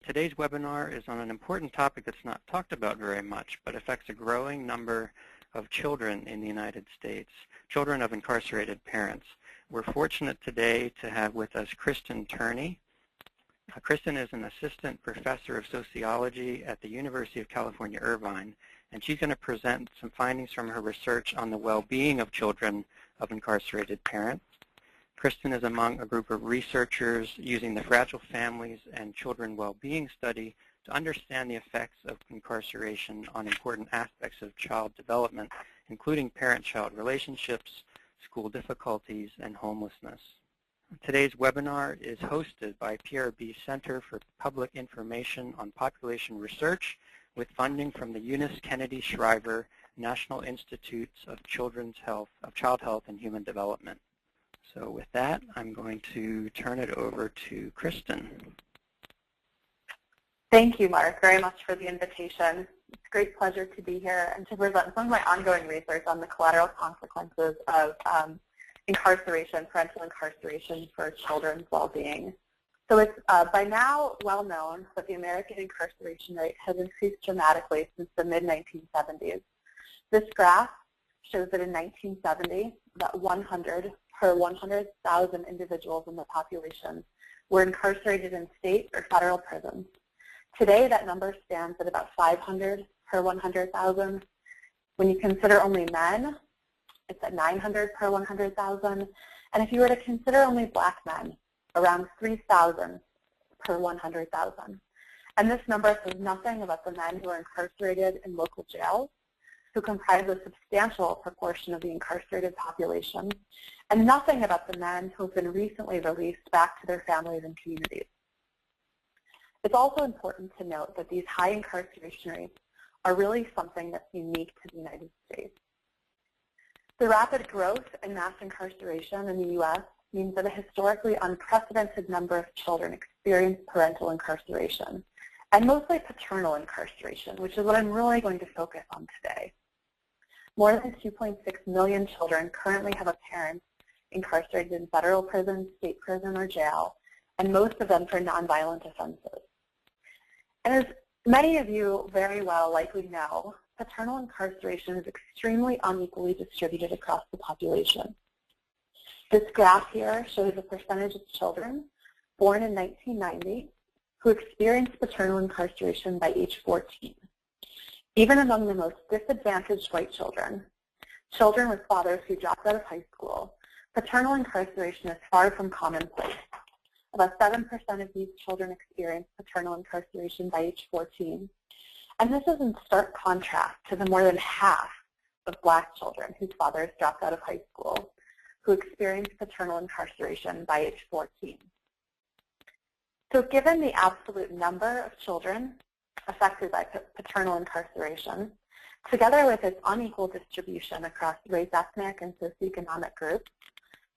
Today's webinar is on an important topic that's not talked about very much, but affects a growing number of children in the United States, children of incarcerated parents. We're fortunate today to have with us Kristen Turney. Kristen is an assistant professor of sociology at the University of California, Irvine, and she's going to present some findings from her research on the well-being of children of incarcerated parents. Kristen is among a group of researchers using the Fragile Families and Children Well-Being Study to understand the effects of incarceration on important aspects of child development, including parent-child relationships, school difficulties, and homelessness. Today's webinar is hosted by PRB Center for Public Information on Population Research with funding from the Eunice Kennedy Shriver National Institutes of Child Health and Human Development. So with that, I'm going to turn it over to Kristen. Thank you, Mark, very much for the invitation. It's a great pleasure to be here and to present some of my ongoing research on the collateral consequences of incarceration, parental incarceration for children's well-being. So it's by now well known that the American incarceration rate has increased dramatically since the mid-1970s. This graph shows that in 1970, about 100 per 100,000 individuals in the population were incarcerated in state or federal prisons. Today, that number stands at about 500 per 100,000. When you consider only men, it's at 900 per 100,000. And if you were to consider only black men, around 3,000 per 100,000. And this number says nothing about the men who are incarcerated in local jails, who comprise a substantial proportion of the incarcerated population, and nothing about the men who have been recently released back to their families and communities. It's also important to note that these high incarceration rates are really something that's unique to the United States. The rapid growth in mass incarceration in the U.S. means that a historically unprecedented number of children experience parental incarceration, and mostly paternal incarceration, which is what I'm really going to focus on today. More than 2.6 million children currently have a parent incarcerated in federal prison, state prison, or jail, and most of them for nonviolent offenses. And as many of you very well likely know, paternal incarceration is extremely unequally distributed across the population. This graph here shows the percentage of children born in 1990 who experienced paternal incarceration by age 14. Even among the most disadvantaged white children, children with fathers who dropped out of high school, paternal incarceration is far from commonplace. About 7% of these children experience paternal incarceration by age 14. And this is in stark contrast to the more than half of black children whose fathers dropped out of high school who experience paternal incarceration by age 14. So given the absolute number of children affected by paternal incarceration, together with its unequal distribution across race, ethnic, and socioeconomic groups,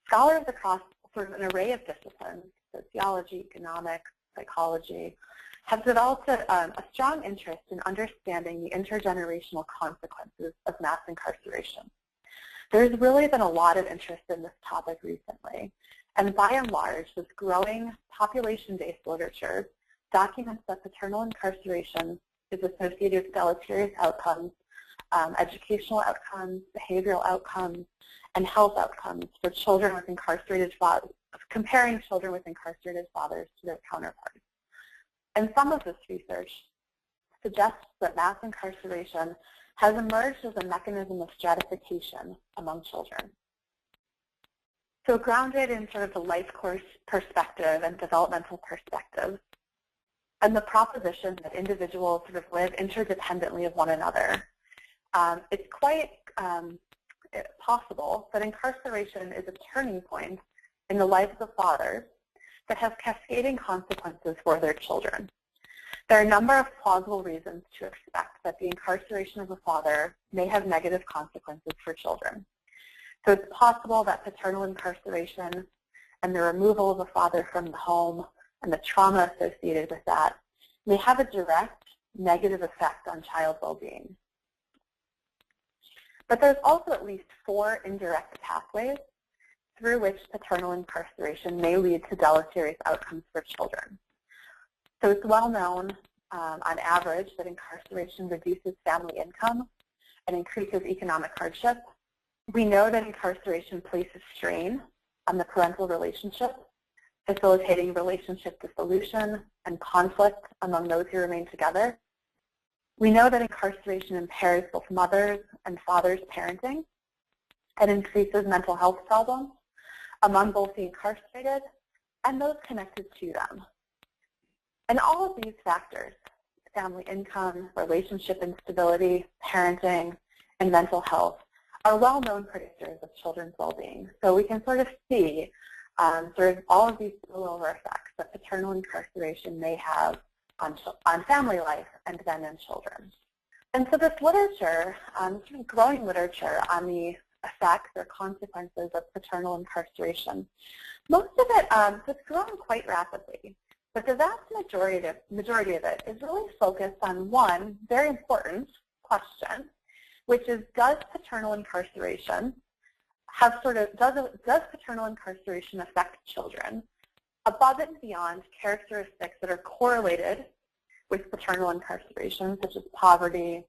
scholars across sort of an array of disciplines, sociology, economics, psychology, have developed a strong interest in understanding the intergenerational consequences of mass incarceration. There's really been a lot of interest in this topic recently, and by and large, this growing population-based literature documents that paternal incarceration is associated with deleterious outcomes, educational outcomes, behavioral outcomes, and health outcomes for children with incarcerated fathers, comparing children with incarcerated fathers to their counterparts. And some of this research suggests that mass incarceration has emerged as a mechanism of stratification among children. So grounded in sort of the life course perspective and developmental perspective, and the proposition that individuals sort of live interdependently of one another, it's quite possible that incarceration is a turning point in the lives of fathers that has cascading consequences for their children. There are a number of plausible reasons to expect that the incarceration of a father may have negative consequences for children. So it's possible that paternal incarceration and the removal of a father from the home and the trauma associated with that may have a direct negative effect on child well-being. But there's also at least 4 indirect pathways through which paternal incarceration may lead to deleterious outcomes for children. So it's well known on average that incarceration reduces family income and increases economic hardship. We know that incarceration places strain on the parental relationship, facilitating relationship dissolution and conflict among those who remain together. We know that incarceration impairs both mothers' and fathers' parenting and increases mental health problems among both the incarcerated and those connected to them. And all of these factors, family income, relationship instability, parenting, and mental health, are well-known predictors of children's well-being. So we can sort of see sort of all of these spillover effects that paternal incarceration may have on family life and then in children. And so this literature, sort of growing literature on the effects or consequences of paternal incarceration, most of it, it's growing quite rapidly. But the vast majority of it is really focused on one very important question, which is, does paternal incarceration does paternal incarceration affect children above and beyond characteristics that are correlated with paternal incarceration, such as poverty,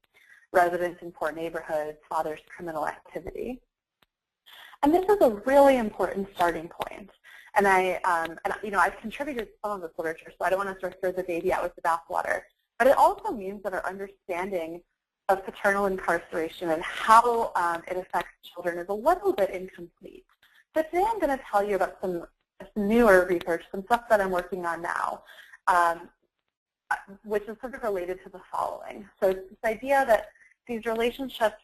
residence in poor neighborhoods, father's criminal activity? And this is a really important starting point. And I've contributed some of this literature, so I don't want to sort of throw the baby out with the bathwater. But it also means that our understanding of paternal incarceration and how it affects children is a little bit incomplete. So today I'm going to tell you about some newer research, some stuff that I'm working on now, which is sort of related to the following. So it's this idea that these relationships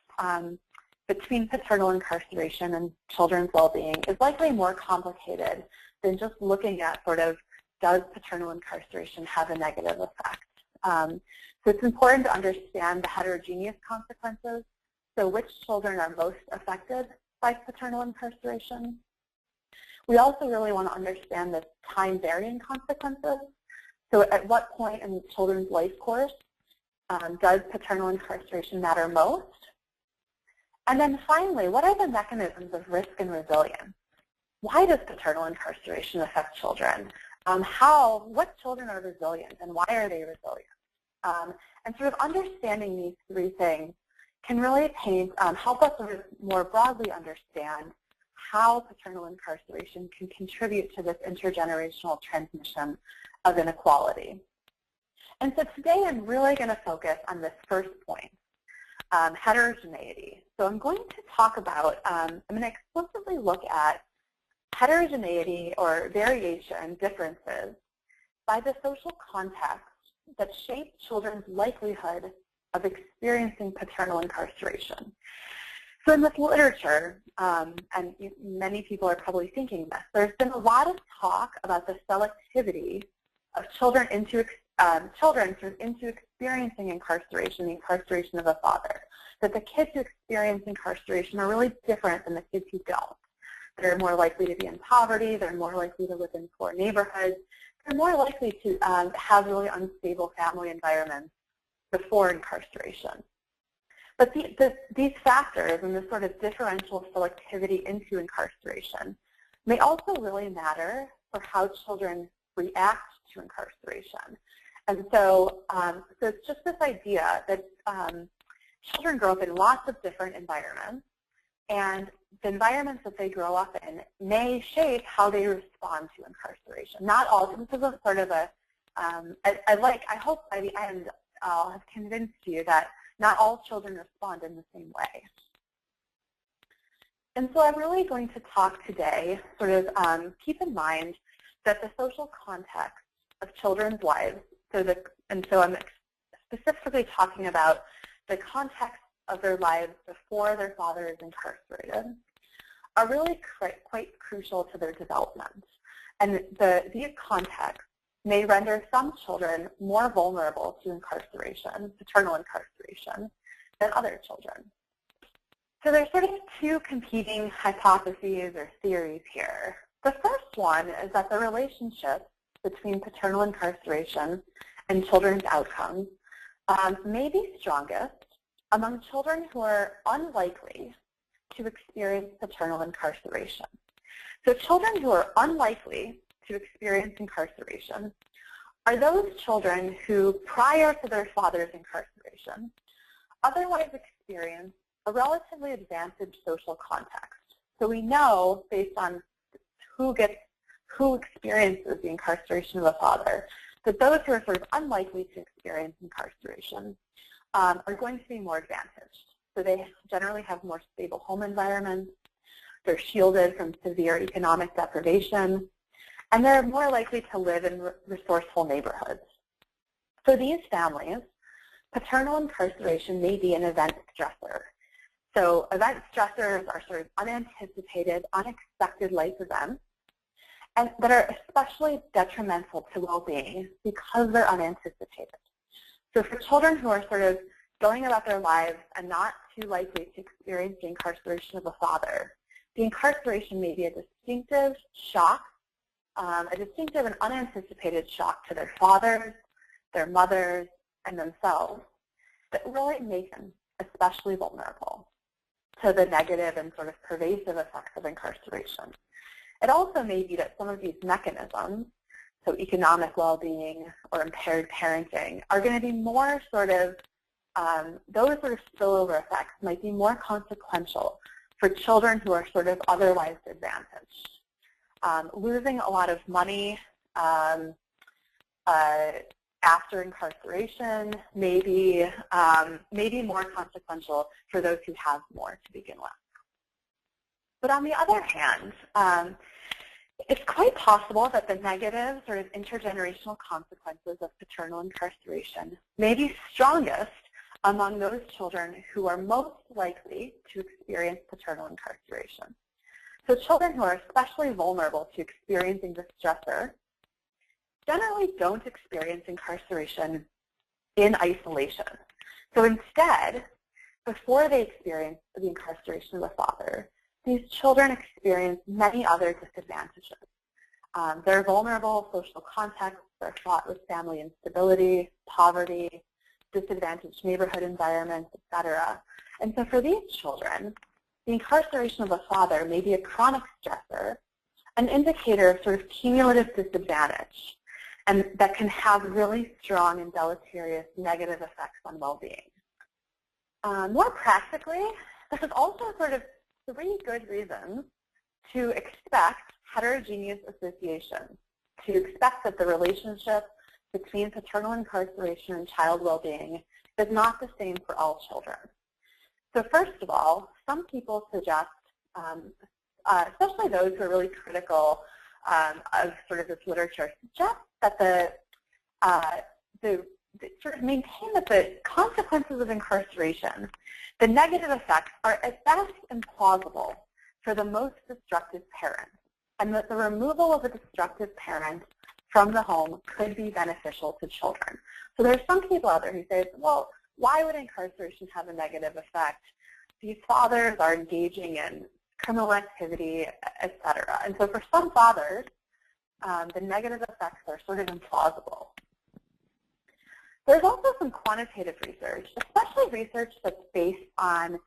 between paternal incarceration and children's well-being is likely more complicated than just looking at sort of, does paternal incarceration have a negative effect? So it's important to understand the heterogeneous consequences. So which children are most affected by paternal incarceration? We also really want to understand the time-varying consequences. So at what point in children's life course does paternal incarceration matter most? And then finally, what are the mechanisms of risk and resilience? Why does paternal incarceration affect children? What children are resilient and why are they resilient? And sort of understanding these three things can really help us sort of more broadly understand how paternal incarceration can contribute to this intergenerational transmission of inequality. And so today I'm really going to focus on this first point, heterogeneity. So I'm going to talk about, I'm going to explicitly look at heterogeneity or variation, differences, by the social context that shape children's likelihood of experiencing paternal incarceration. So in this literature, and many people are probably thinking this, there's been a lot of talk about the selectivity of children into experiencing incarceration, the incarceration of a father. That the kids who experience incarceration are really different than the kids who don't. They're more likely to be in poverty, they're more likely to live in poor neighborhoods, they're more likely to have really unstable family environments before incarceration. But these factors and this sort of differential selectivity into incarceration may also really matter for how children react to incarceration. And so, it's just this idea that children grow up in lots of different environments, and the environments that they grow up in may shape how they respond to incarceration. Not all. This isn't sort of a, I hope by the end I'll have convinced you that not all children respond in the same way. And so I'm really going to talk today, sort of keep in mind that the social context of children's lives, and so I'm specifically talking about the context of their lives before their father is incarcerated, are really quite crucial to their development. And these contexts may render some children more vulnerable to incarceration, paternal incarceration, than other children. So there's sort of two competing hypotheses or theories here. The first one is that the relationship between paternal incarceration and children's outcomes may be strongest among children who are unlikely to experience paternal incarceration. So children who are unlikely to experience incarceration are those children who, prior to their father's incarceration, otherwise experience a relatively advantaged social context. So we know, based on who experiences the incarceration of a father, that those who are sort of unlikely to experience incarceration are going to be more advantaged. So they generally have more stable home environments, they're shielded from severe economic deprivation, and they're more likely to live in resourceful neighborhoods. For these families, paternal incarceration may be an event stressor. So event stressors are sort of unanticipated, unexpected life events, and that are especially detrimental to well-being because they're unanticipated. So for children who are sort of going about their lives and not too likely to experience the incarceration of a father, the incarceration may be a distinctive shock, a distinctive and unanticipated shock to their fathers, their mothers, and themselves that really make them especially vulnerable to the negative and sort of pervasive effects of incarceration. It also may be that some of these mechanisms, so economic well-being or impaired parenting, are going to be more sort of, those sort of spillover effects might be more consequential for children who are sort of otherwise advantaged. Losing a lot of money after incarceration may be more consequential for those who have more to begin with. But on the other hand, it's quite possible that the negative sort of intergenerational consequences of paternal incarceration may be strongest among those children who are most likely to experience paternal incarceration. So children who are especially vulnerable to experiencing this stressor generally don't experience incarceration in isolation. So instead, before they experience the incarceration of the father, these children experience many other disadvantages. Their vulnerable social contexts are fraught with family instability, poverty, disadvantaged neighborhood environments, etc. And so for these children, the incarceration of a father may be a chronic stressor, an indicator of sort of cumulative disadvantage, and that can have really strong and deleterious negative effects on well-being. More practically, this is also sort of 3 good reasons to expect heterogeneous association, to expect that the relationship between paternal incarceration and child well-being is not the same for all children. So first of all, some people suggest, especially those who are really critical of sort of this literature, suggest that the sort of maintain that the consequences of incarceration, the negative effects, are at best implausible for the most destructive parent, and that the removal of a destructive parent from the home could be beneficial to children. So there's some people out there who say, well, why would incarceration have a negative effect? These fathers are engaging in criminal activity, etc. And so for some fathers, the negative effects are sort of implausible. There's also some quantitative research, especially research that's based on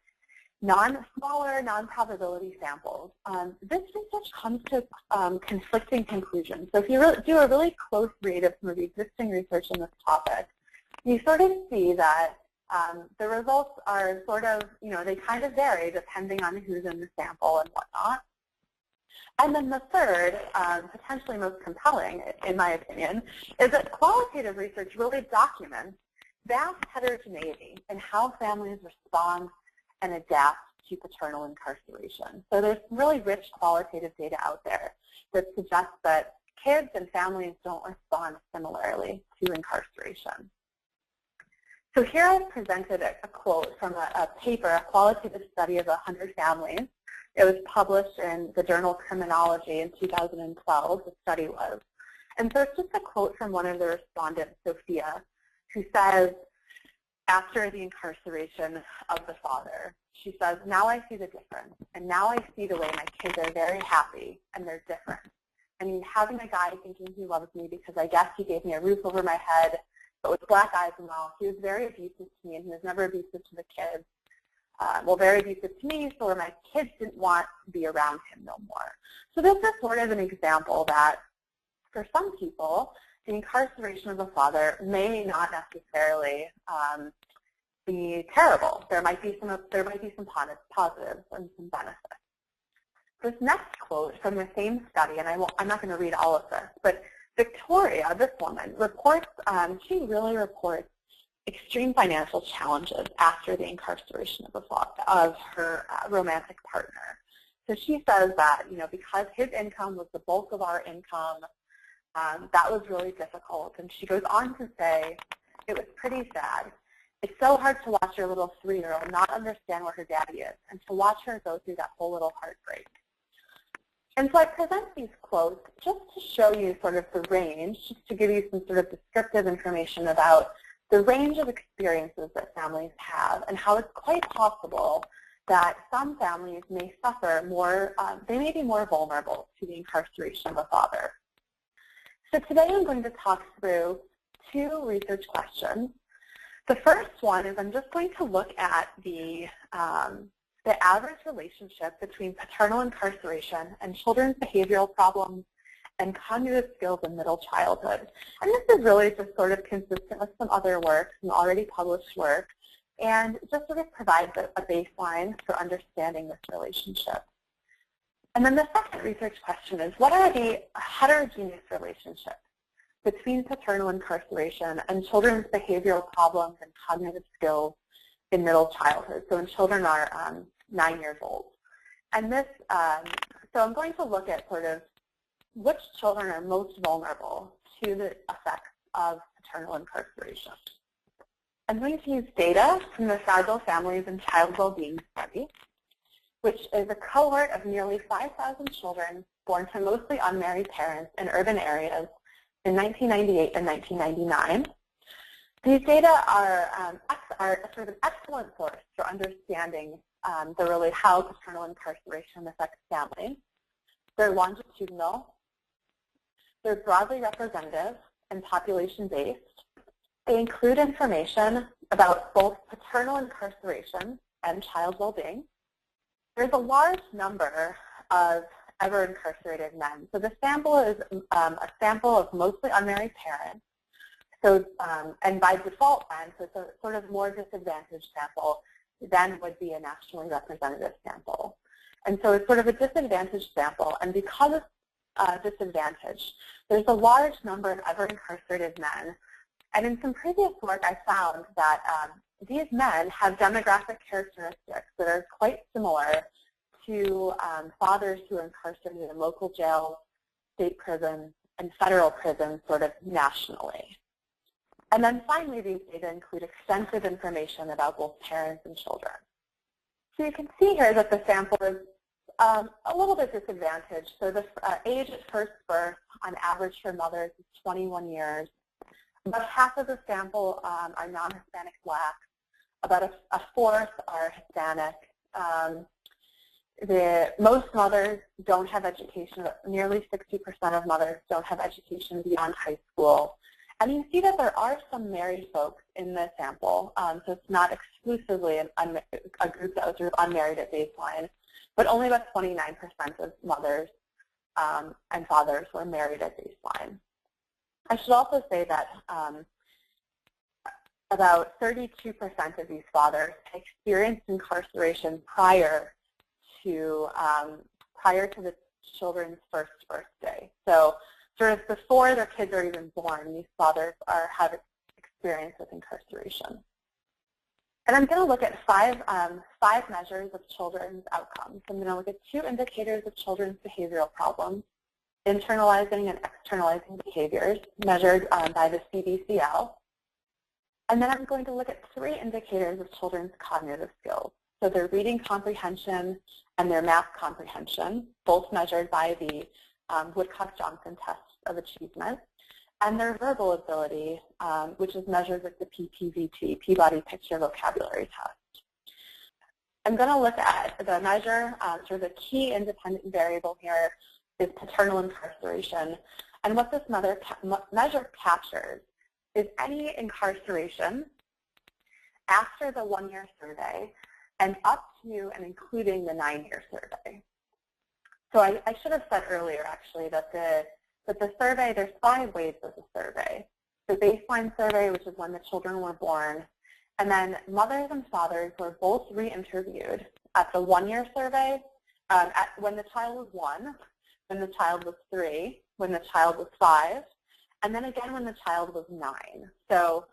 smaller, non-probability samples. This research comes to conflicting conclusions. So if you do a really close read of some of the existing research on this topic, you sort of see that the results are sort of, they kind of vary depending on who's in the sample and whatnot. And then the third, potentially most compelling, in my opinion, is that qualitative research really documents vast heterogeneity in how families respond and adapt to paternal incarceration. So there's some really rich qualitative data out there that suggests that kids and families don't respond similarly to incarceration. So here I've presented a quote from a paper, a qualitative study of 100 families. It was published in the journal Criminology in 2012, the study was. And so it's just a quote from one of the respondents, Sophia, who says, after the incarceration of the father, she says, now I see the difference, and now I see the way my kids are very happy, and they're different. I mean, having a guy thinking he loves me because I guess he gave me a roof over my head, but with black eyes and all, he was very abusive to me, and he was never abusive to the kids. Well, very abusive to me, so where my kids didn't want to be around him no more. So this is sort of an example that for some people, the incarceration of a father may not necessarily be terrible. There might be some positives and some benefits. This next quote from the same study, and I'm not going to read all of this, but Victoria, this woman, reports, she really reports extreme financial challenges after the incarceration of her romantic partner. So she says that, because his income was the bulk of our income, that was really difficult. And she goes on to say, it was pretty sad. It's so hard to watch your little 3-year-old not understand where her daddy is and to watch her go through that whole little heartbreak. And so I present these quotes just to show you sort of the range, just to give you some sort of descriptive information about the range of experiences that families have and how it's quite possible that some families may suffer more, they may be more vulnerable to the incarceration of a father. So today I'm going to talk through 2 research questions. The first one is I'm just going to look at the average relationship between paternal incarceration and children's behavioral problems and cognitive skills in middle childhood. And this is really just sort of consistent with some other work, some already published work, and just sort of provides a baseline for understanding this relationship. And then the second research question is, what are the heterogeneous relationships between paternal incarceration and children's behavioral problems and cognitive skills in middle childhood, so when children are 9 years old? And this, so I'm going to look at sort of which children are most vulnerable to the effects of paternal incarceration. I'm going to use data from the Fragile Families and Child Wellbeing Study, which is a cohort of nearly 5,000 children born to mostly unmarried parents in urban areas in 1998 and 1999. These data are sort of an excellent source for understanding how paternal incarceration affects families. They're longitudinal, they're broadly representative and population-based. They include information about both paternal incarceration and child well-being. There's a large number of ever incarcerated men. So the sample is a sample of mostly unmarried parents. So, and by default then, so it's a sort of more disadvantaged sample than would be a nationally representative sample. And so it's sort of a disadvantaged sample, and because it's disadvantaged, there's a large number of ever incarcerated men. And in some previous work, I found that these men have demographic characteristics that are quite similar to fathers who are incarcerated in local jails, state prisons, and federal prisons sort of nationally. And then finally, these data include extensive information about both parents and children. So you can see here that the sample is a little bit disadvantaged. So the age at first birth on average for mothers is 21 years. About half of the sample are non-Hispanic Black. About a fourth are Hispanic. Most mothers don't have education. Nearly 60% of mothers don't have education beyond high school. And you see that there are some married folks in the sample, so it's not exclusively a group that was sort of unmarried at baseline, but only about 29% of mothers and fathers were married at baseline. I should also say that about 32% of these fathers experienced incarceration prior to the children's first birthday. So sort of before their kids are even born, these fathers have experience with incarceration. And I'm going to look at five measures of children's outcomes. I'm going to look at 2 indicators of children's behavioral problems, internalizing and externalizing behaviors measured by the CBCL. And then I'm going to look at 3 indicators of children's cognitive skills. So their reading comprehension and their math comprehension, both measured by the Woodcock-Johnson test of achievement, and their verbal ability, which is measured with the PPVT, Peabody Picture Vocabulary Test. I'm going to look at the measure, sort of the key independent variable here is paternal incarceration. And what this measure captures is any incarceration after the 1-year survey and up to and including the 9-year survey. So I should have said earlier, actually, that But the survey, there's 5 waves of the survey. The baseline survey, which is when the children were born, and then mothers and fathers were both re-interviewed at the 1-year survey, when the child was 1, when the child was 3, when the child was 5, and then again when the child was 9. So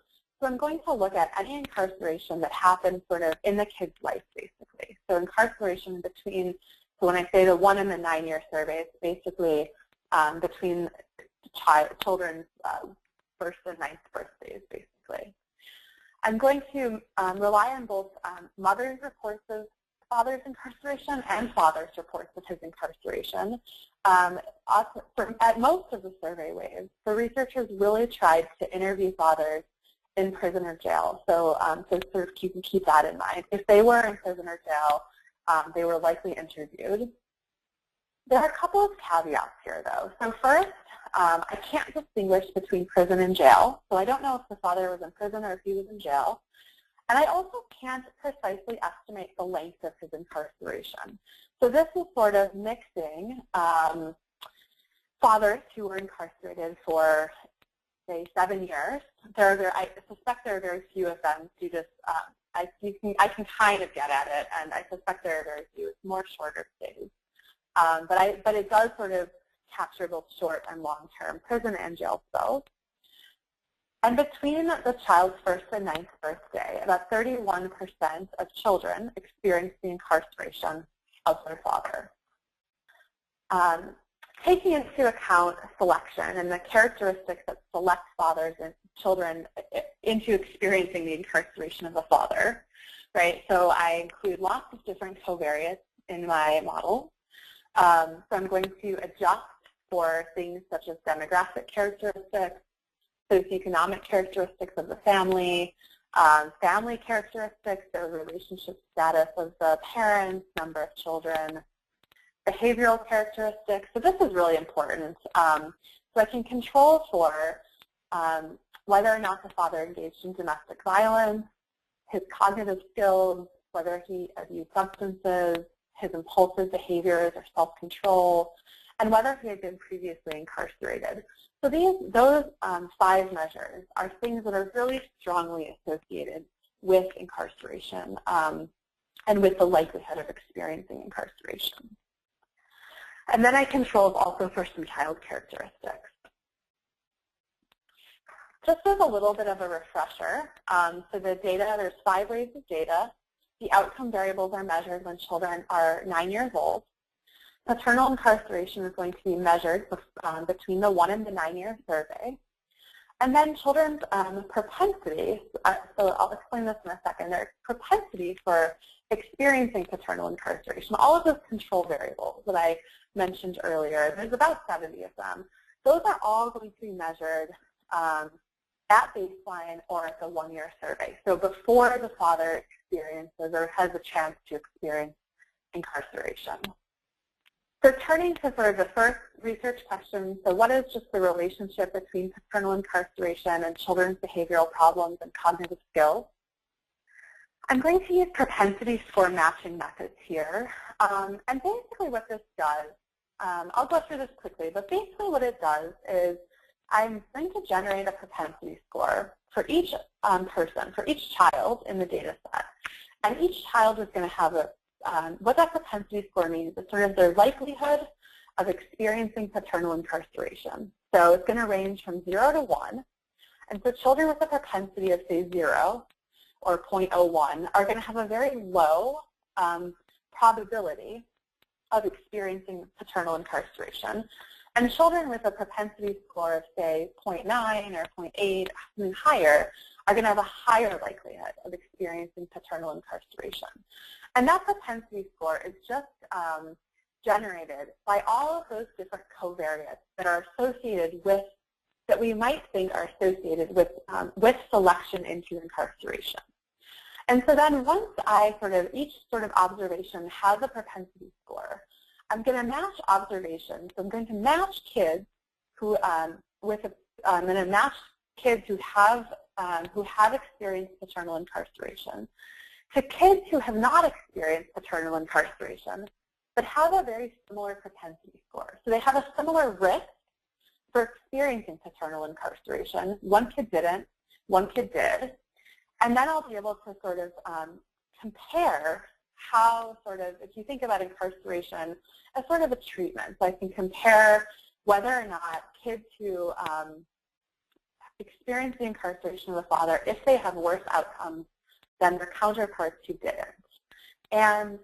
I'm going to look at any incarceration that happened sort of in the kid's life, basically. So incarceration between, so when I say the 1 and the 9-year survey, it's basically between children's first and 9th birthdays, basically. I'm going to rely on both mothers' reports of father's incarceration and father's reports of his incarceration. At most of the survey waves, the researchers really tried to interview fathers in prison or jail. So sort of keep that in mind. If they were in prison or jail, they were likely interviewed. There are a couple of caveats here, though. So first, I can't distinguish between prison and jail. So I don't know if the father was in prison or if he was in jail. And I also can't precisely estimate the length of his incarceration. So this is sort of mixing fathers who were incarcerated for, say, 7 years. I suspect there are very few of them due to, I can kind of get at it, and I suspect there are very few. It's more shorter stays. But it does sort of capture both short and long-term prison and jail spells. And between the child's 1st and 9th birthday, about 31% of children experience the incarceration of their father. Taking into account selection and the characteristics that select fathers and children into experiencing the incarceration of the father, right? So I include lots of different covariates in my model. So I'm going to adjust for things such as demographic characteristics, socioeconomic characteristics of the family, family characteristics, the relationship status of the parents, number of children, behavioral characteristics. So this is really important. So I can control for whether or not the father engaged in domestic violence, his cognitive skills, whether he abused substances, his impulsive behaviors or self-control, and whether he had been previously incarcerated. So those 5 measures are things that are really strongly associated with incarceration and with the likelihood of experiencing incarceration. And then I control also for some child characteristics. Just as a little bit of a refresher, so the data, there's 5 waves of data. The outcome variables are measured when children are 9 years old. Paternal incarceration is going to be measured between the 1 and the 9-year survey. And then children's propensity, so I'll explain this in a second, their propensity for experiencing paternal incarceration, all of those control variables that I mentioned earlier, there's about 70 of them. Those are all going to be measured at baseline or at the 1-year survey. So before the father experiences or has a chance to experience incarceration. So turning to sort of the first research question, so what is just the relationship between paternal incarceration and children's behavioral problems and cognitive skills? I'm going to use propensity score matching methods here. And basically what this does, I'll go through this quickly, but basically what it does is I'm going to generate a propensity score for each person, for each child in the data set. And each child is going to have a what that propensity score means is sort of their likelihood of experiencing paternal incarceration. So it's going to range from 0 to 1. And so children with a propensity of, say, 0 or 0.01 are going to have a very low probability of experiencing paternal incarceration. And children with a propensity score of, say, 0.9 or 0.8, something higher, are going to have a higher likelihood of experiencing paternal incarceration. And that propensity score is just generated by all of those different covariates that are associated with, that we might think are associated with selection into incarceration. And so then once each sort of observation has a propensity score, I'm going to match observations. So I'm going to match kids who, I'm going to match kids who have experienced paternal incarceration to kids who have not experienced paternal incarceration, but have a very similar propensity score. So they have a similar risk for experiencing paternal incarceration. One kid didn't, one kid did. And then I'll be able to sort of compare how sort of, if you think about incarceration as sort of a treatment, so I can compare whether or not kids who experience the incarceration of the father, if they have worse outcomes than their counterparts who didn't. And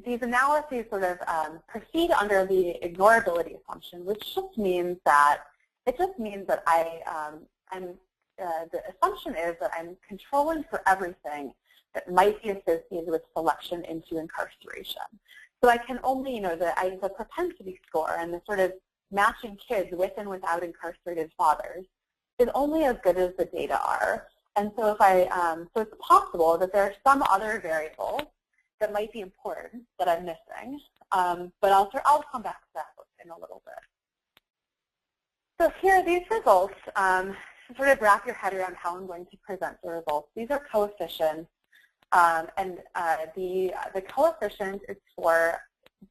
these analyses sort of proceed under the ignorability assumption, which just means that the assumption is that I'm controlling for everything that might be associated with selection into incarceration. So I can only, the propensity score and the sort of matching kids with and without incarcerated fathers is only as good as the data are. And so so it's possible that there are some other variables that might be important that I'm missing, but I'll come back to that in a little bit. So here are these results. To sort of wrap your head around how I'm going to present the results. These are coefficients, and the coefficient is for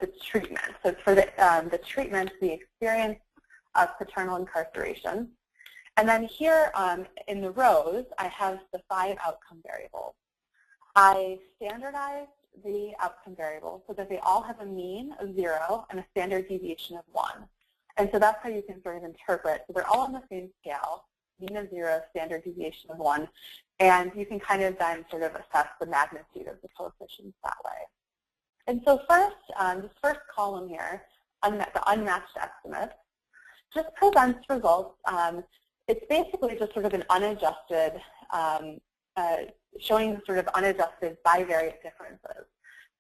the treatment. So it's for the treatment, the experience of paternal incarceration. And then here in the rows, I have the 5 outcome variables. I standardized the outcome variables so that they all have a mean of 0 and a standard deviation of 1. And so that's how you can sort of interpret. So they're all on the same scale, mean of 0, standard deviation of 1. And you can kind of then sort of assess the magnitude of the coefficients that way. And so first, this first column here, the unmatched estimates, just presents results. It's basically just sort of an unadjusted, showing sort of unadjusted bivariate differences.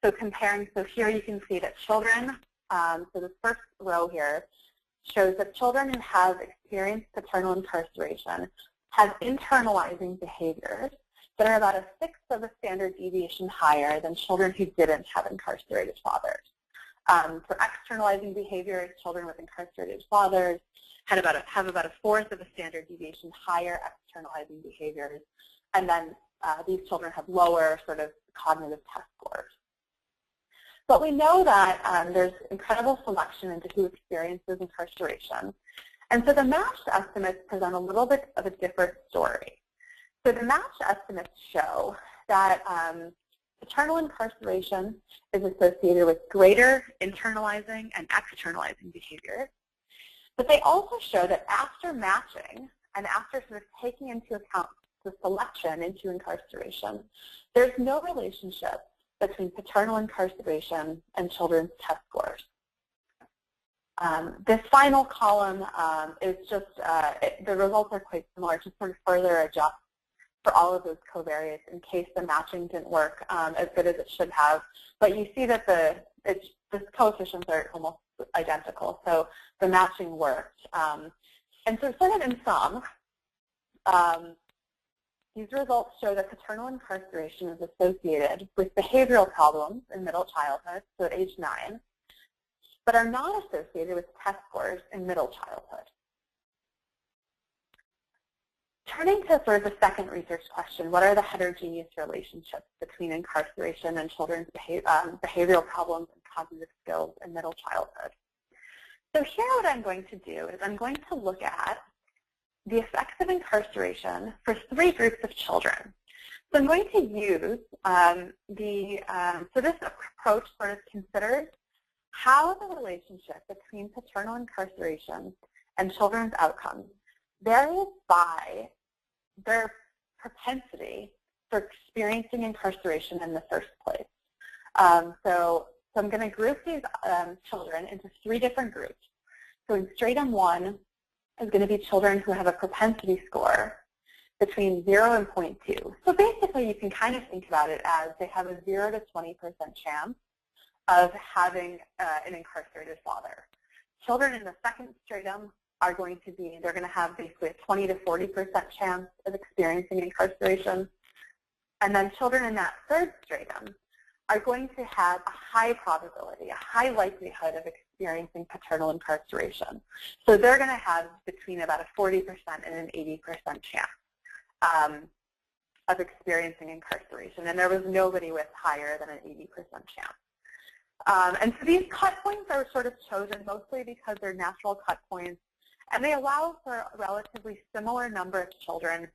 So comparing, so here you can see that children, so this first row here shows that children who have experienced paternal incarceration have internalizing behaviors that are about 1/6 of a standard deviation higher than children who didn't have incarcerated fathers. For externalizing behaviors, children with incarcerated fathers have about 1/4 of a standard deviation higher externalizing behaviors, and then these children have lower sort of cognitive test scores. But we know that there's incredible selection into who experiences incarceration. And so the matched estimates present a little bit of a different story. So the matched estimates show that paternal incarceration is associated with greater internalizing and externalizing behaviors. But they also show that after matching and after sort of taking into account the selection into incarceration, there's no relationship between paternal incarceration and children's test scores. This final column is just, the results are quite similar, just sort of further adjust for all of those covariates in case the matching didn't work as good as it should have. But you see that the coefficients are almost identical, so the matching worked. And so sort of in sum, these results show that paternal incarceration is associated with behavioral problems in middle childhood, so at age 9, but are not associated with test scores in middle childhood. Turning to sort of the second research question, what are the heterogeneous relationships between incarceration and children's behavioral problems and cognitive skills in middle childhood? So here what I'm going to do is I'm going to look at the effects of incarceration for 3 groups of children. So I'm going to use so this approach sort of considers how the relationship between paternal incarceration and children's outcomes varies by their propensity for experiencing incarceration in the first place. So I'm going to group these children into 3 different groups. So in stratum 1 is going to be children who have a propensity score between 0 and 0.2. So basically you can kind of think about it as they have a 0 to 20% chance of having an incarcerated father. Children in the second stratum are going to be, they're going to have basically a 20 to 40% chance of experiencing incarceration. And then children in that third stratum are going to have a high probability, a high likelihood of experiencing paternal incarceration. So they're going to have between about a 40% and an 80% chance of experiencing incarceration. And there was nobody with higher than an 80% chance. And so these cut points are sort of chosen mostly because they're natural cut points, and they allow for a relatively similar number of children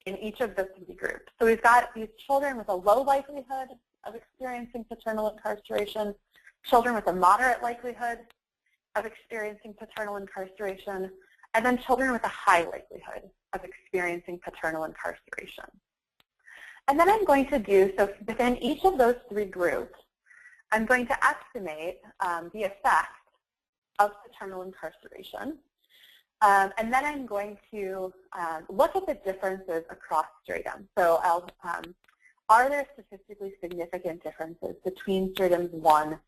in each of the three groups. So we've got these children with a low likelihood of experiencing paternal incarceration, children with a moderate likelihood of experiencing paternal incarceration, and then children with a high likelihood of experiencing paternal incarceration. And then I'm going to do, so within each of those three groups, I'm going to estimate the effect of paternal incarceration. And then I'm going to look at the differences across stratums. So are there statistically significant differences between stratums 1,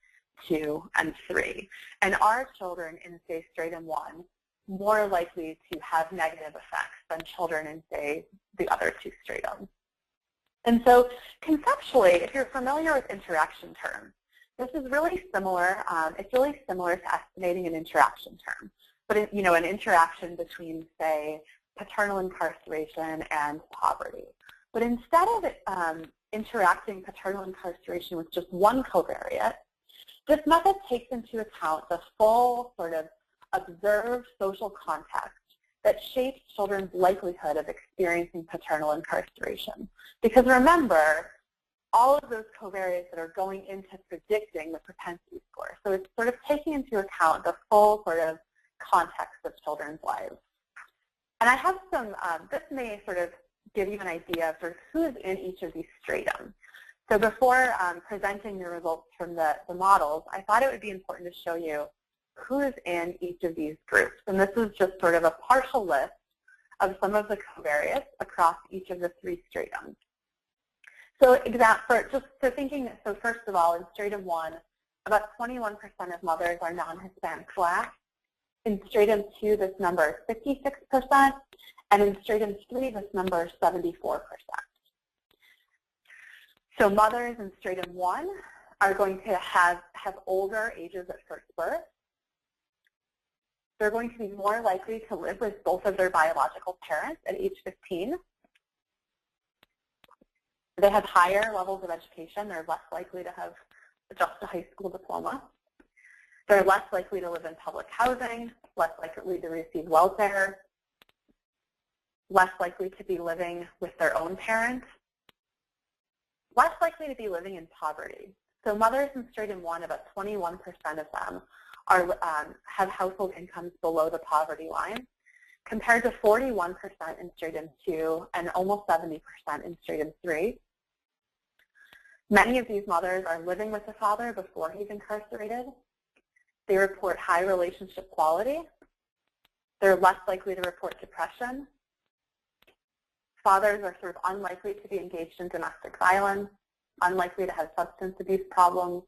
2, and 3? And are children in, say, stratum 1 more likely to have negative effects than children in, say, the other two stratums? And so conceptually, if you're familiar with interaction terms, this is really similar. It's really similar to estimating an interaction term. But an interaction between, say, paternal incarceration and poverty. But instead of interacting paternal incarceration with just one covariate, this method takes into account the full sort of observed social context that shapes children's likelihood of experiencing paternal incarceration. Because remember, all of those covariates that are going into predicting the propensity score. So it's sort of taking into account the full sort of context of children's lives. And I have some, this may sort of give you an idea of sort of who is in each of these stratums. So before presenting the results from the models, I thought it would be important to show you who is in each of these groups. And this is just sort of a partial list of some of the covariates across each of the three stratums. So so first of all, in stratum 1, about 21% of mothers are non-Hispanic Black. In stratum 2, this number is 56%, and in stratum 3, this number is 74%. So mothers in stratum 1 are going to have older ages at first birth. They're going to be more likely to live with both of their biological parents at age 15. They have higher levels of education. They're less likely to have just a high school diploma. They're less likely to live in public housing, less likely to receive welfare, less likely to be living with their own parents, less likely to be living in poverty. So mothers in stratum 1, about 21% of them have household incomes below the poverty line, compared to 41% in stratum 2 and almost 70% in stratum 3. Many of these mothers are living with the father before he's incarcerated. They report high relationship quality. They're less likely to report depression. Fathers are sort of unlikely to be engaged in domestic violence, unlikely to have substance abuse problems,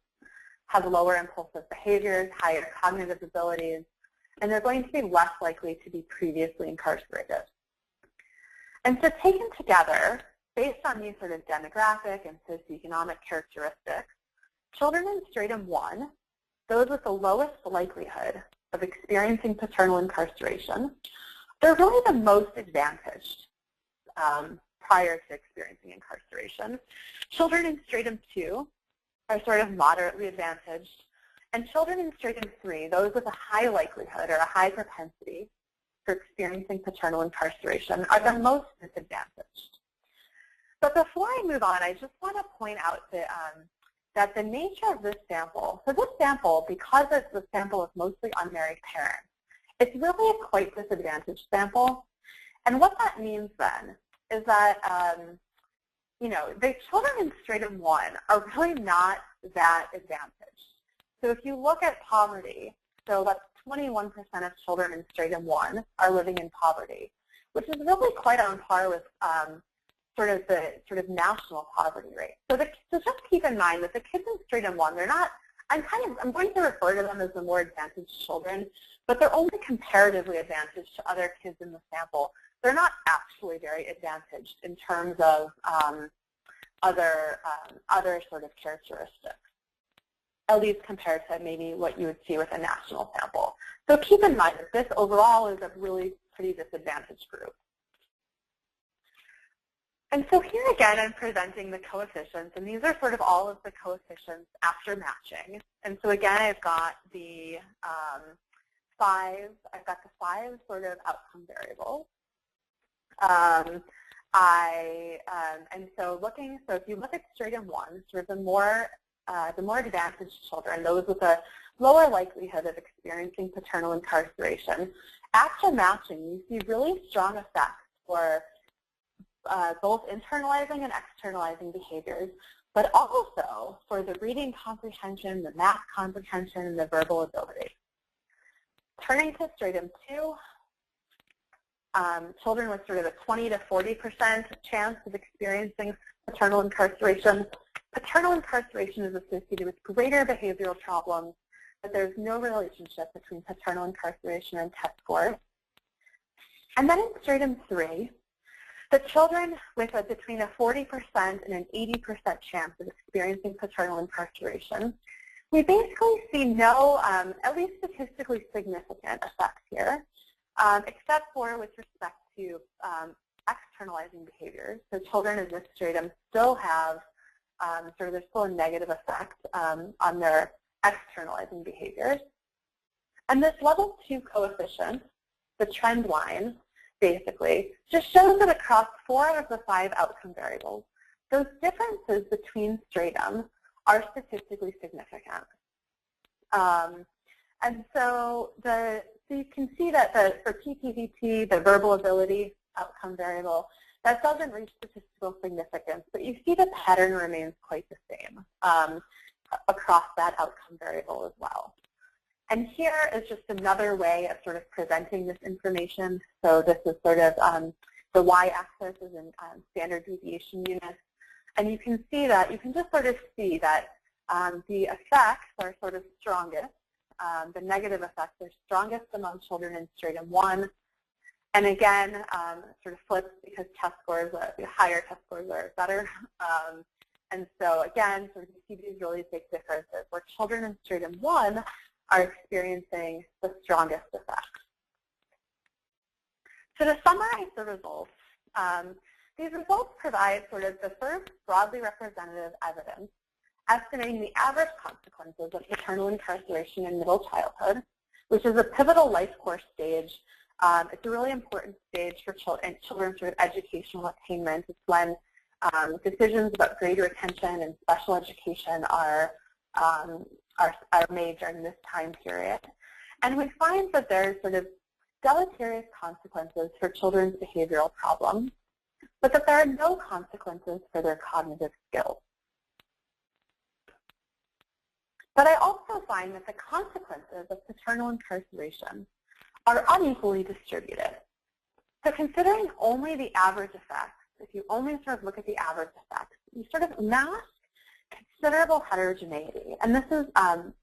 have lower impulsive behaviors, higher cognitive abilities, and they're going to be less likely to be previously incarcerated. And so taken together, based on these sort of demographic and socioeconomic characteristics, children in stratum 1, those with the lowest likelihood of experiencing paternal incarceration, they're really the most advantaged prior to experiencing incarceration. Children in stratum 2 are sort of moderately advantaged, and children in stratum 3, those with a high likelihood or a high propensity for experiencing paternal incarceration, are the most disadvantaged. But before I move on, I just want to point out that the nature of this sample, so this sample, because it's a sample of mostly unmarried parents, it's really a quite disadvantaged sample. And what that means then is that, the children in stratum 1 are really not that advantaged. So if you look at poverty, so that's 21% of children in stratum 1 are living in poverty, which is really quite on par with the national poverty rate. So just keep in mind that the kids in stratum 1, they're not, I'm going to refer to them as the more advantaged children, but they're only comparatively advantaged to other kids in the sample. They're not actually very advantaged in terms of other sort of characteristics, at least compared to maybe what you would see with a national sample. So keep in mind that this overall is a really pretty disadvantaged group. And so here again, I'm presenting the coefficients, and these are sort of all of the coefficients after matching. And so again, I've got the five sort of outcome variables. And so if you look at stratum 1, sort of the more advantaged children, those with a lower likelihood of experiencing paternal incarceration, after matching, you see really strong effects for both internalizing and externalizing behaviors, but also for the reading comprehension, the math comprehension, and the verbal ability. Turning to stratum 2, children with sort of a 20 to 40% chance of experiencing paternal incarceration. Paternal incarceration is associated with greater behavioral problems, but there's no relationship between paternal incarceration and test scores. And then in stratum 3, the children with between a 40% and an 80% chance of experiencing paternal incarceration, we basically see no, at least statistically significant effects here, except for with respect to externalizing behaviors. So children in this stratum still have, there's still a negative effect on their externalizing behaviors. And this level 2 coefficient, the trend line, basically, just shows that across 4 of the 5 outcome variables, those differences between stratum are statistically significant. And so you can see that for PPVT, the verbal ability outcome variable, that doesn't reach statistical significance, but you see the pattern remains quite the same across that outcome variable as well. And here is just another way of sort of presenting this information. So this is sort of the y-axis is in standard deviation units. And you can see that, you can just sort of see that the effects are sort of strongest. The negative effects are strongest among children in stratum 1. And again, sort of flips because test scores, higher test scores are better. And so again, sort of you see these really big differences where children in stratum 1 are experiencing the strongest effects. So to summarize the results, these results provide sort of the first broadly representative evidence estimating the average consequences of paternal incarceration in middle childhood, which is a pivotal life course stage. It's a really important stage for children's sort of educational attainment. It's when decisions about grade retention and special education are made during this time period. And we find that there's sort of deleterious consequences for children's behavioral problems, but that there are no consequences for their cognitive skills. But I also find that the consequences of paternal incarceration are unequally distributed. So considering only the average effects, if you only sort of look at the average effects, you sort of mask considerable heterogeneity. And this is,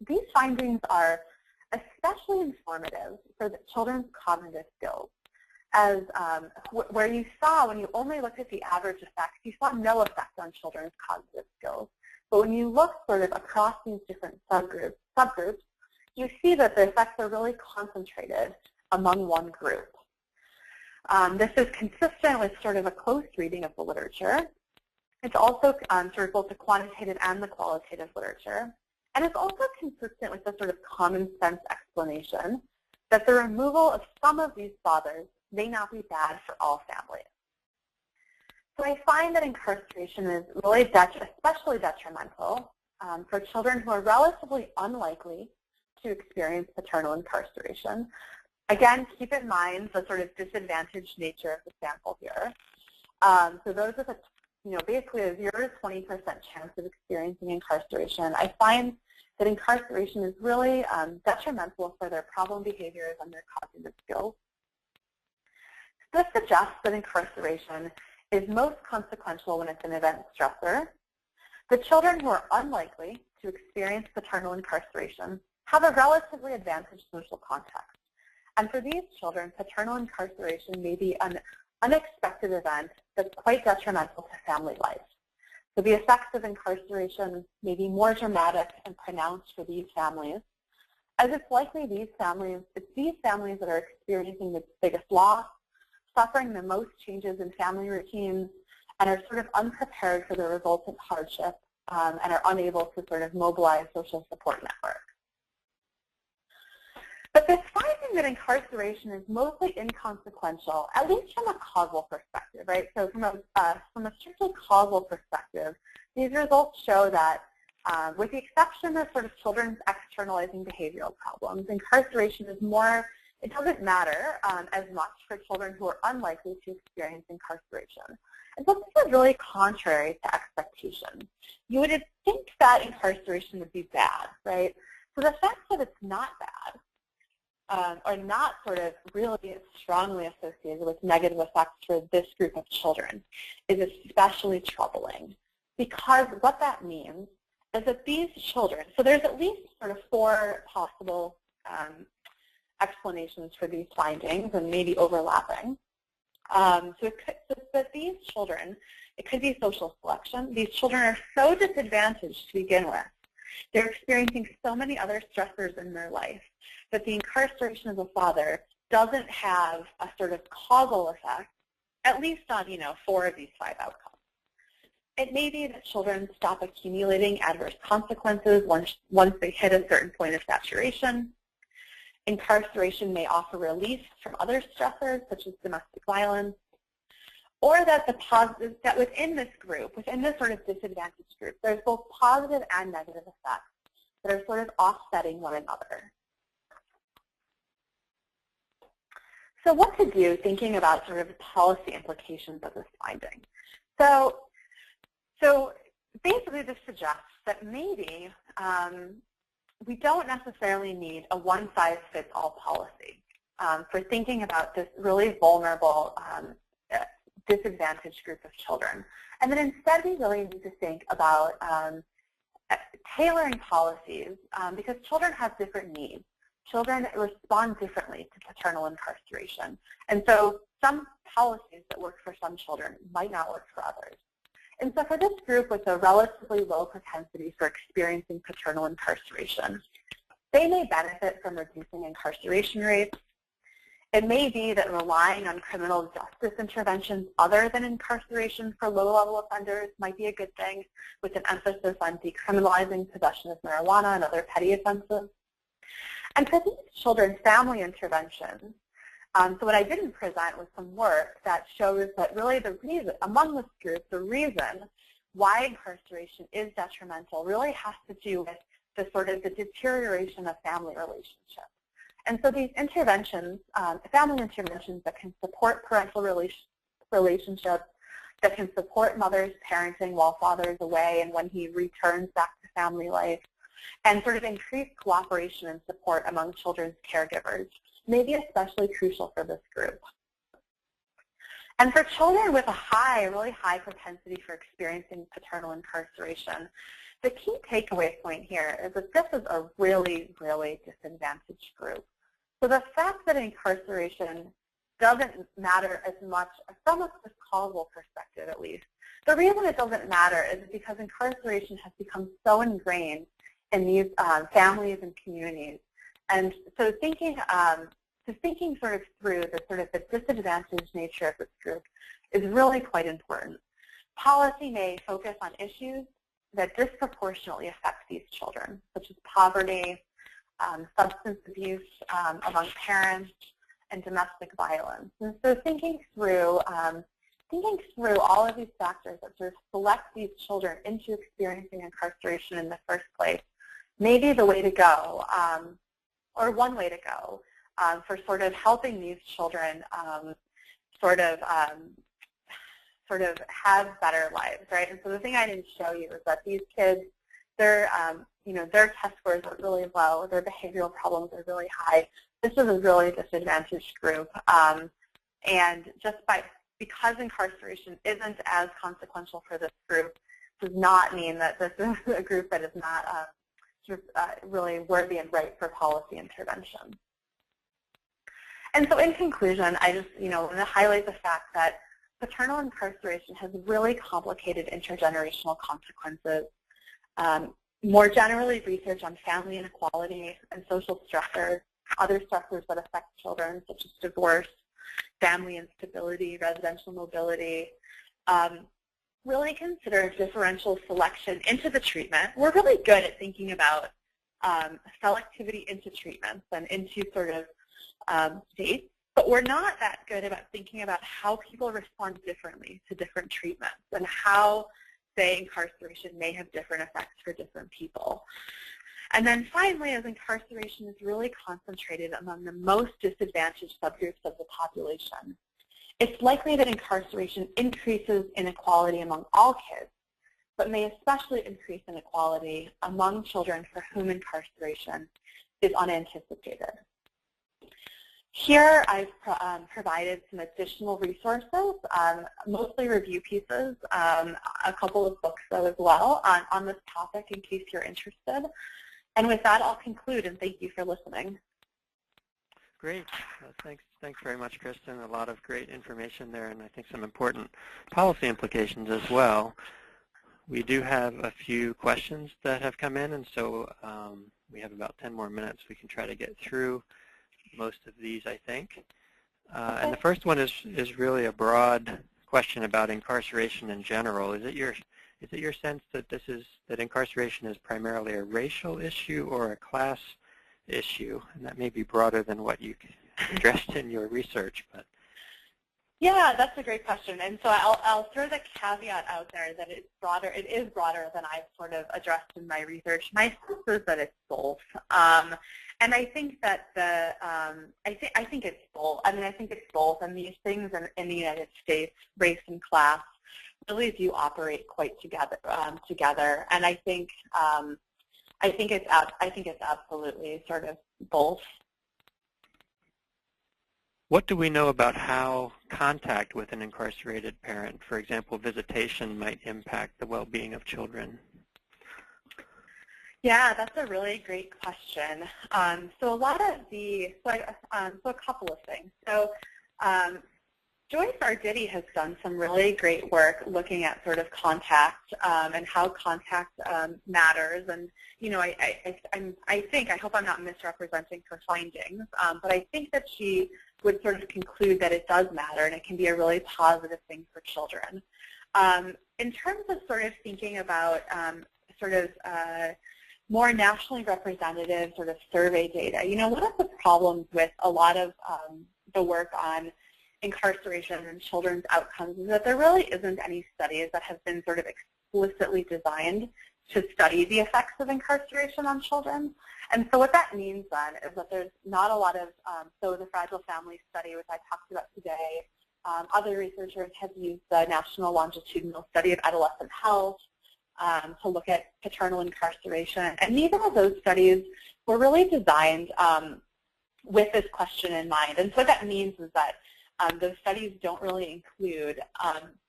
these findings are especially informative for the children's cognitive skills. As where you saw, when you only looked at the average effects, you saw no effect on children's cognitive skills. But when you look sort of across these different subgroups, you see that the effects are really concentrated among one group. This is consistent with sort of a close reading of the literature. It's also sort of both the quantitative and the qualitative literature. And it's also consistent with the sort of common sense explanation that the removal of some of these fathers may not be bad for all families. So I find that incarceration is really especially detrimental for children who are relatively unlikely to experience paternal incarceration. Again, keep in mind the sort of disadvantaged nature of the sample here. So those with basically a 0 to 20% chance of experiencing incarceration, I find that incarceration is really detrimental for their problem behaviors and their cognitive skills. This suggests that incarceration is most consequential when it's an event stressor. The children who are unlikely to experience paternal incarceration have a relatively advantaged social context. And for these children, paternal incarceration may be an unexpected event that's quite detrimental to family life. So the effects of incarceration may be more dramatic and pronounced for these families, as it's likely it's these families that are experiencing the biggest loss, suffering the most changes in family routines, and are sort of unprepared for the resultant hardship and are unable to sort of mobilize social support networks. But this finding that incarceration is mostly inconsequential, at least from a causal perspective, right? So from a strictly causal perspective, these results show that with the exception of sort of children's externalizing behavioral problems, incarceration is more, it doesn't matter as much for children who are unlikely to experience incarceration. And so this is really contrary to expectations. You would think that incarceration would be bad, right? So the fact that it's not bad, or not sort of really strongly associated with negative effects for this group of children is especially troubling, because what that means is that these children, so there's at least sort of 4 possible explanations for these findings and maybe overlapping. So that these children, it could be social selection. These children are so disadvantaged to begin with. They're experiencing so many other stressors in their life that the incarceration of a father doesn't have a sort of causal effect, at least on, 4 of these 5 outcomes. It may be that children stop accumulating adverse consequences once they hit a certain point of saturation. Incarceration may offer relief from other stressors, such as domestic violence, or that that within this group, within this sort of disadvantaged group, there's both positive and negative effects that are sort of offsetting one another. So what to do thinking about sort of the policy implications of this finding? So basically this suggests that maybe we don't necessarily need a one-size-fits-all policy for thinking about this really vulnerable, disadvantaged group of children. And that instead we really need to think about tailoring policies because children have different needs. Children respond differently to paternal incarceration. And so some policies that work for some children might not work for others. And so for this group with a relatively low propensity for experiencing paternal incarceration, they may benefit from reducing incarceration rates. It may be that relying on criminal justice interventions other than incarceration for low-level offenders might be a good thing, with an emphasis on decriminalizing possession of marijuana and other petty offenses. And for these children, family interventions, so what I didn't present was some work that shows that really the reason, among this group, the reason why incarceration is detrimental really has to do with the sort of the deterioration of family relationships. And so these interventions, family interventions that can support parental relationships, that can support mother's parenting while father's away and when he returns back to family life, and sort of increased cooperation and support among children's caregivers may be especially crucial for this group. And for children with a really high propensity for experiencing paternal incarceration, the key takeaway point here is that this is a really, really disadvantaged group. So the fact that incarceration doesn't matter as much, from a causal perspective at least, the reason it doesn't matter is because incarceration has become so ingrained in these families and communities. And so thinking sort of through the disadvantaged nature of this group is really quite important. Policy may focus on issues that disproportionately affect these children, such as poverty, substance abuse among parents, and domestic violence. And so thinking through all of these factors that sort of select these children into experiencing incarceration in the first place may be the way to go, or one way to go, for sort of helping these children sort of have better lives, right? And so the thing I didn't show you is that these kids, their test scores are really low, their behavioral problems are really high. This is a really disadvantaged group, and because incarceration isn't as consequential for this group, does not mean that this is a group that is not really worthy and right for policy intervention. And so in conclusion, I just want to highlight the fact that paternal incarceration has really complicated intergenerational consequences. More generally, research on family inequality and social stressors, other stressors that affect children, such as divorce, family instability, residential mobility, really consider differential selection into the treatment. We're really good at thinking about selectivity into treatments and into sort of states, but we're not that good about thinking about how people respond differently to different treatments and how, say, incarceration may have different effects for different people. And then finally, as incarceration is really concentrated among the most disadvantaged subgroups of the population, it's likely that incarceration increases inequality among all kids, but may especially increase inequality among children for whom incarceration is unanticipated. Here I've provided some additional resources, mostly review pieces, a couple of books though as well on this topic in case you're interested. And with that, I'll conclude, and thank you for listening. Great. Thanks very much, Kristen. A lot of great information there, and I think some important policy implications as well. We do have a few questions that have come in, and so we have about 10 more minutes. We can try to get through most of these, I think. Okay. And the first one is really a broad question about incarceration in general. Is it your sense that that incarceration is primarily a racial issue or a class issue? And that may be broader than what you addressed in your research, but. Yeah, that's a great question. And so I'll throw the caveat out there that it's broader. It is broader than I've sort of addressed in my research. My sense is that it's both. And I think that I think it's both. I mean, I think it's both. And these things in the United States, race and class, really do operate quite together. And I think it's absolutely sort of both. What do we know about how contact with an incarcerated parent, for example, visitation, might impact the well-being of children? Yeah, that's a really great question. So a couple of things. So Joyce Arditi has done some really great work looking at sort of contact and how contact matters. And I hope I'm not misrepresenting her findings, but I think that she would sort of conclude that it does matter and it can be a really positive thing for children. In terms of sort of thinking about more nationally representative sort of survey data, one of the problems with a lot of the work on incarceration and children's outcomes is that there really isn't any studies that have been sort of explicitly designed to study the effects of incarceration on children. And so what that means then is that there's not a lot of, so the Fragile Family Study, which I talked about today, other researchers have used the National Longitudinal Study of Adolescent Health to look at paternal incarceration. And neither of those studies were really designed with this question in mind. And so what that means is that those studies don't really include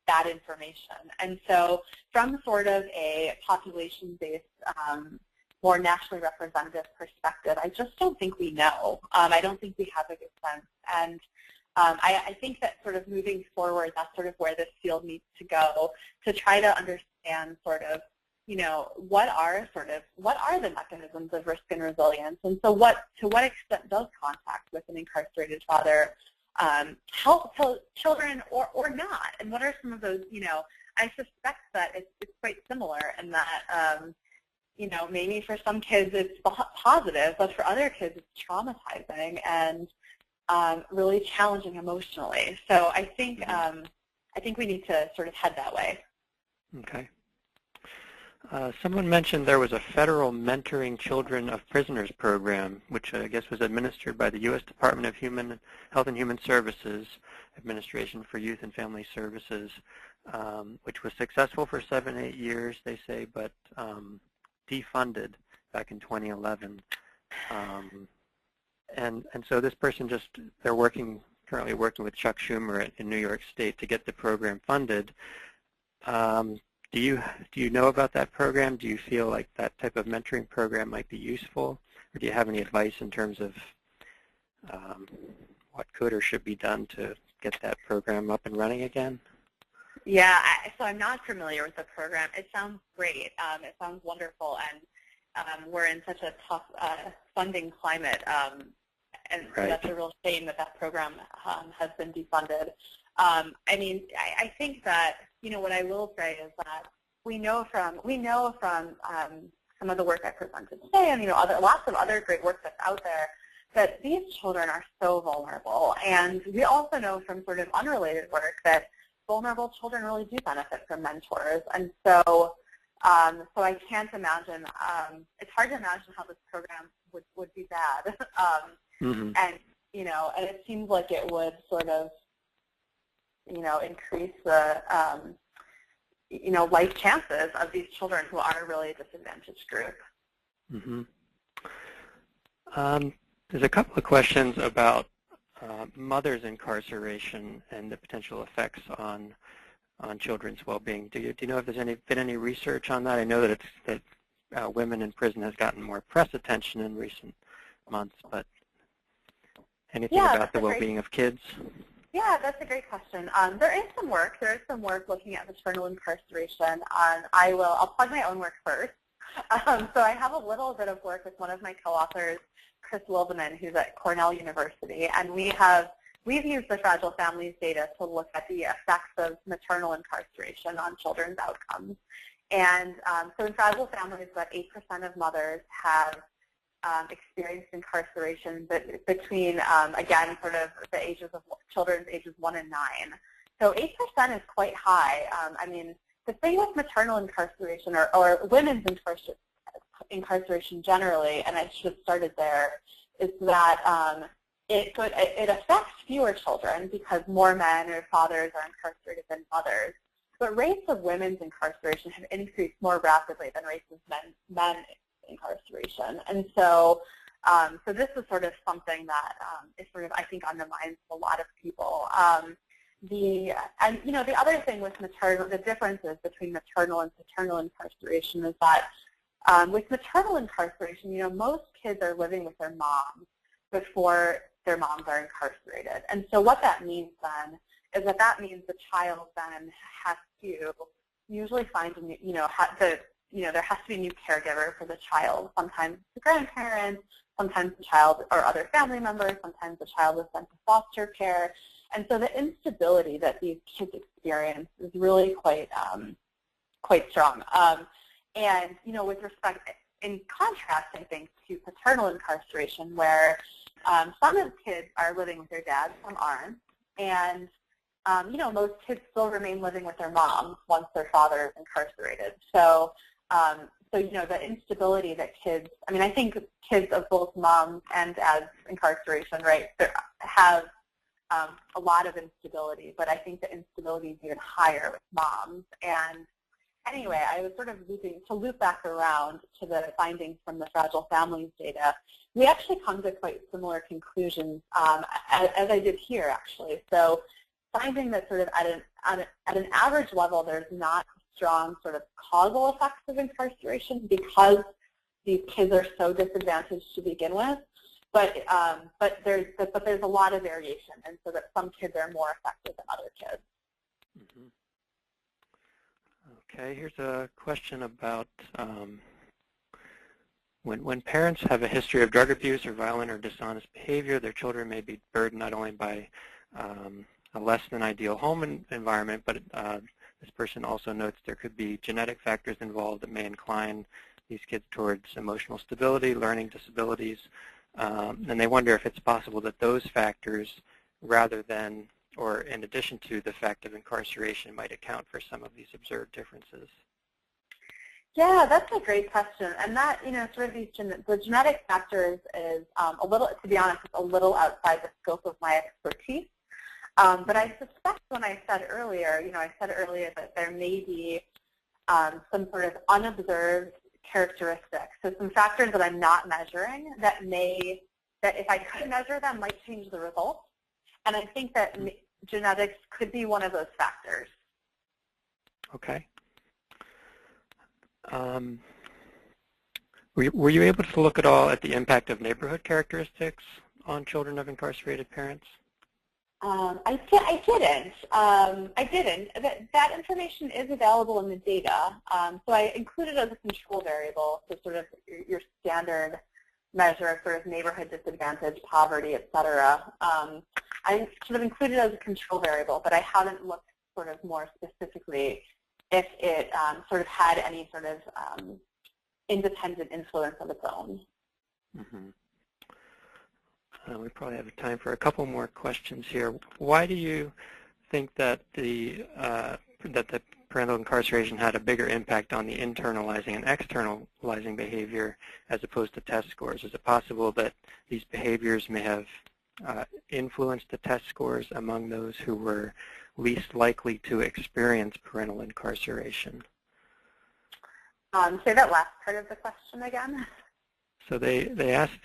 that information. And so from sort of a population-based, more nationally representative perspective, I just don't think we know. I don't think we have a good sense. And I think that sort of moving forward, that's sort of where this field needs to go to try to understand sort of, what are the mechanisms of risk and resilience? And so to what extent does contact with an incarcerated father help children or not? And what are some of those, I suspect that it's quite similar in that, maybe for some kids it's positive, but for other kids it's traumatizing and really challenging emotionally. So I think we need to sort of head that way. Okay. Someone mentioned there was a federal Mentoring Children of Prisoners program, which I guess was administered by the U.S. Department of Health and Human Services Administration for Youth and Family Services, which was successful for 7-8 years, they say, but defunded back in 2011. And so this person they're currently working with Chuck Schumer in New York State to get the program funded. Do you know about that program? Do you feel like that type of mentoring program might be useful? Or do you have any advice in terms of what could or should be done to get that program up and running again? Yeah, so I'm not familiar with the program. It sounds great. It sounds wonderful, and we're in such a tough funding climate, and right. So that's a real shame that program has been defunded. I mean, I think that, what I will say is that we know from some of the work I presented today, and lots of other great work that's out there, that these children are so vulnerable. And we also know from sort of unrelated work that vulnerable children really do benefit from mentors. And so I can't imagine, it's hard to imagine how this program would be bad. Mm-hmm. And it seems like it would sort of, increase the, life chances of these children who are really a disadvantaged group. Mm-hmm. There's a couple of questions about mothers' incarceration and the potential effects on children's well-being. Do you know if there's been any research on that? I know that women in prison has gotten more press attention in recent months, but anything about the well-being of kids? Yeah, that's a great question. There is some work. There is some work looking at maternal incarceration. I'll plug my own work first. So I have a little bit of work with one of my co-authors, Chris Wildeman, who's at Cornell University, and we've used the Fragile Families data to look at the effects of maternal incarceration on children's outcomes. And so in Fragile Families, about 8% of mothers have experienced incarceration between, again, sort of the ages of children's ages 1 and 9. So 8% is quite high. I mean, the thing with maternal incarceration or women's incarceration generally, and I should have started there, is that it affects fewer children because more men or fathers are incarcerated than mothers. But rates of women's incarceration have increased more rapidly than rates of men incarceration. And so this is sort of something that is sort of, I think, on the minds of a lot of people. The other thing with the differences between maternal and paternal incarceration is that with maternal incarceration, most kids are living with their moms before their moms are incarcerated. And so what that means then is that means the child then has to usually find a new, there has to be a new caregiver for the child. Sometimes the grandparents, sometimes the child or other family members, sometimes the child is sent to foster care. And so the instability that these kids experience is really quite strong. And, with respect, in contrast, I think, to paternal incarceration, where some of the kids are living with their dads, some aren't. And, most kids still remain living with their moms once their father is incarcerated. So, the instability that kids, I think kids of both moms and dads incarceration, right, have a lot of instability, but I think the instability is even higher with moms. And anyway, I was sort of loop back around to the findings from the Fragile Families data. We actually come to quite similar conclusions as I did here, actually. So finding that sort of at an average level, there's not strong sort of causal effects of incarceration because these kids are so disadvantaged to begin with. But there's a lot of variation, and so that some kids are more affected than other kids. Mm-hmm. Okay, here's a question about when parents have a history of drug abuse or violent or dishonest behavior, their children may be burdened not only by a less than ideal home environment, but this person also notes there could be genetic factors involved that may incline these kids towards emotional stability, learning disabilities, and they wonder if it's possible that those factors, rather than or in addition to the fact of incarceration, might account for some of these observed differences. Yeah, that's a great question, and that sort of the genetic factors is a little, to be honest, it's a little outside the scope of my expertise. But I suspect when I said earlier, that there may be some sort of unobserved characteristics, so some factors that I'm not measuring that if I could measure them, might change the results. And I think that genetics could be one of those factors. Okay. Were you able to look at all at the impact of neighborhood characteristics on children of incarcerated parents? I didn't. That information is available in the data. So I included it as a control variable, so sort of your standard measure of sort of neighborhood disadvantage, poverty, et cetera. I sort of included it as a control variable, but I haven't looked sort of more specifically if it sort of had any sort of independent influence of its own. Mm-hmm. We probably have time for a couple more questions here. Why do you think that the parental incarceration had a bigger impact on the internalizing and externalizing behavior as opposed to test scores? Is it possible that these behaviors may have influenced the test scores among those who were least likely to experience parental incarceration? Say that last part of the question again. So they asked,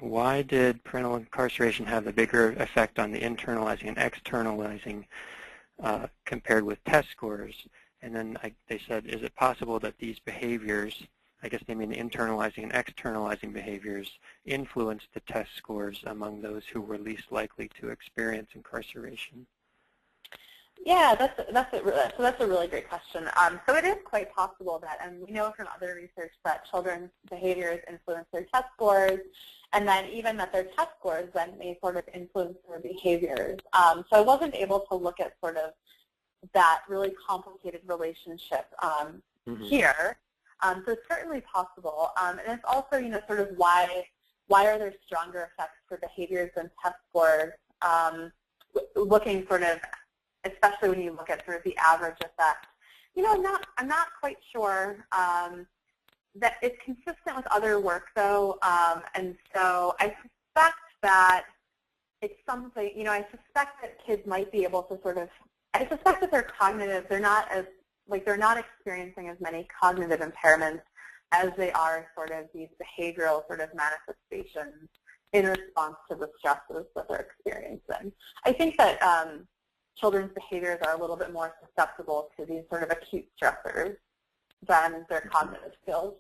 why did parental incarceration have a bigger effect on the internalizing and externalizing compared with test scores? And then they said, is it possible that these behaviors, I guess they mean the internalizing and externalizing behaviors, influenced the test scores among those who were least likely to experience incarceration? Yeah, that's a really great question. So it is quite possible that, and we know from other research that children's behaviors influence their test scores, and then even that their test scores then may sort of influence their behaviors. So I wasn't able to look at sort of that really complicated relationship here. So it's certainly possible, and it's also, sort of why are there stronger effects for behaviors than test scores? Looking sort of, especially when you look at sort of the average effect. I'm not quite sure that it's consistent with other work, though, and so I suspect that it's something, I suspect that kids might be able to sort of, I suspect that they're cognitive, they're not experiencing as many cognitive impairments as they are sort of these behavioral sort of manifestations in response to the stresses that they're experiencing. I think that children's behaviors are a little bit more susceptible to these sort of acute stressors than their cognitive skills.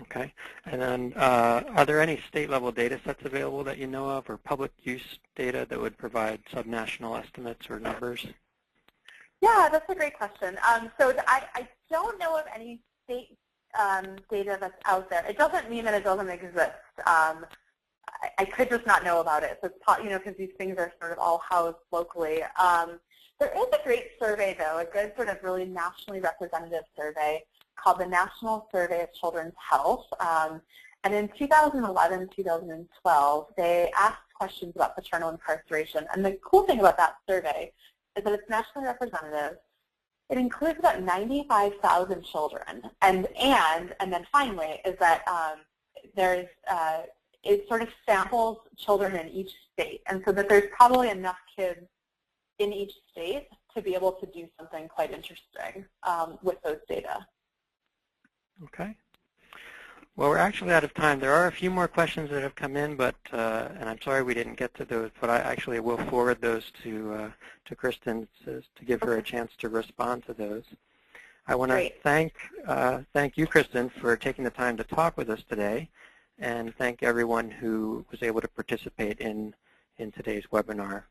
Okay. And then are there any state-level data sets available that you know of, or public use data that would provide subnational estimates or numbers? Yeah, that's a great question. So I don't know of any state data that's out there. It doesn't mean that it doesn't exist. I could just not know about it. So it's, because these things are sort of all housed locally. There is a great survey, though, a good sort of really nationally representative survey called the National Survey of Children's Health. And in 2011, 2012, they asked questions about paternal incarceration. And the cool thing about that survey is that it's nationally representative. It includes about 95,000 children. And then finally is that it sort of samples children in each state. And so that there's probably enough kids in each state to be able to do something quite interesting with those data. Okay. Well, we're actually out of time. There are a few more questions that have come in, but and I'm sorry we didn't get to those, but I actually will forward those to Kristen to give her a chance to respond to those. I want to thank you, Kristen, for taking the time to talk with us today, and thank everyone who was able to participate in today's webinar.